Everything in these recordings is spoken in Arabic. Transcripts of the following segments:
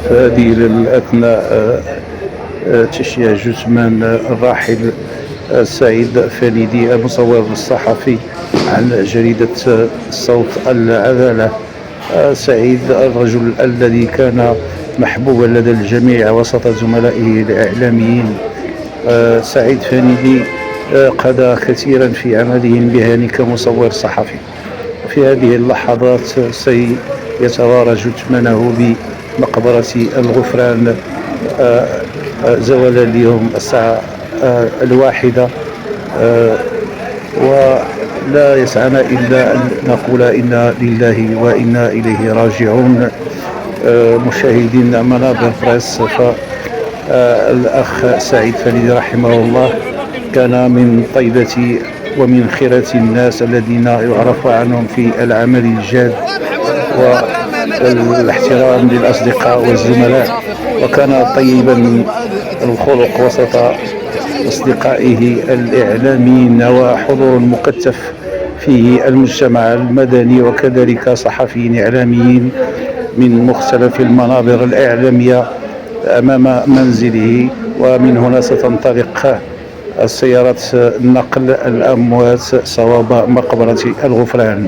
فهذه الأثناء تشييع جثمان الراحل سعيد فنيدي المصور الصحفي عن جريدة صوت العدالة. سعيد الرجل الذي كان محبوبا لدى الجميع وسط زملائه الإعلاميين. سعيد فنيدي قضى كثيرا في عمله المهني كمصور صحفي. في هذه اللحظات سيتوارى جثمانه بمقبرة الغفران زوال اليوم الساعة 1. ولا يسعنا إلا أن نقول إنا لله وإنا إليه راجعون. مشاهدين منابر بريس، فالأخ سعيد فنيدي رحمه الله كان من طيبة ومن خيرة الناس الذين يعرف عنهم في العمل الجاد والاحترام للأصدقاء والزملاء، وكان طيبا الخلق وسط أصدقائه الإعلاميين وحضور مكثف فيه المجتمع المدني وكذلك صحفيين إعلاميين من مختلف المنابر الإعلامية أمام منزله. ومن هنا ستنطلق السيارة نقل الأموات صواب مقبرة الغفران.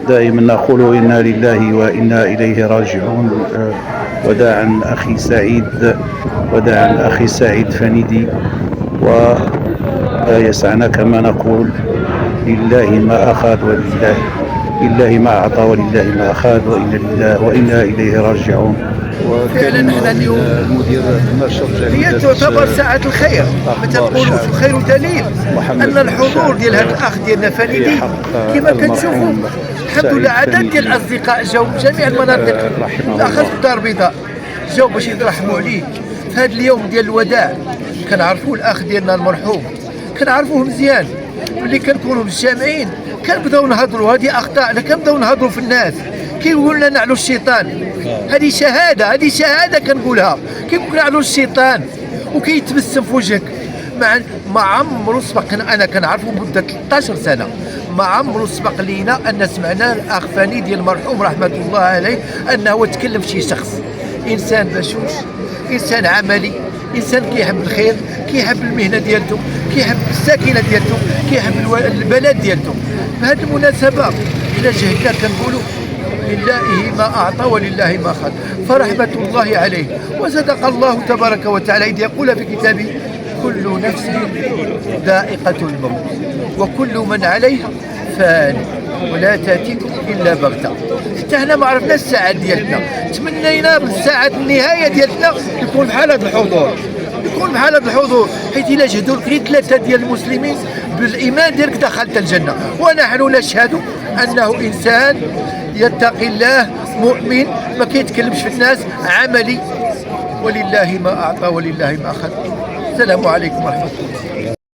دائما نقول إنا لله وإنا إليه راجعون. وداعا أخي سعيد، وداعا أخي سعيد فنيدي. ويسعنا كما نقول لله ما أخذ لله ما أعطى ولله ما أخذ وإنا إليه راجعون. فعلا احنا اليوم المدير نشر هي تعتبر ساعة الخير، ما تنقولوش الخير دليل أن الحضور ديال هذا الأخ ديالنا فنيدي كما كتشوفوا الحمد لله عدد ديال الأصدقاء جاوا من جميع المناطق، بالأخص الدار البيضاء جاوا باش يترحموا عليه في هذا اليوم ديال الوداع. كنعرفوا الأخ ديالنا المرحوم، كنعرفوه مزيان، ملي كنكونوا مجتمعين كنبداو نهضروا هذه أخطاءنا، كنبداو نهضروا في الناس كيقول لنا نعلو الشيطان. هذه شهاده كنقولها، كيقول نعلو الشيطان وكيتبسم في وجهك. ما عمرو سبق، انا كنعرفو مده 13 سنه، ما عمرو سبق لينا ان سمعنا الاخ فنيدي المرحوم رحمه الله عليه انه تكلم في شي شخص. انسان بشوش، انسان عملي، انسان كيحب الخير، كيحب المهنه ديالته، كيحب الساكنه ديالته، كيحب البلد ديالته. بهذه المناسبه الى جهدنا كنقولوا لله ما أعطى ولله ما أخذ، فرحمة الله عليه. وصدق الله تبارك وتعالى إذ يقول في كتابه كل نفس ذائقة الموت وكل من عليها فان ولا تأتيكم إلا بغتة. حتى حنا ما عرفناش الساعة ديالنا، تمنينا بالساعة النهاية ديالنا يكون بحال هذا الحضور، يكون بحال هذا الحضور، حيث إلا جهدوا لك 3 ديال المسلمين بالإيمان ديالك دخلت الجنة. ونحن نشهد أنه إنسان يتقي الله، مؤمن، ما كيتكلمش في الناس، عملي، ولله ما أعطى ولله ما أخذ. السلام عليكم ورحمة الله.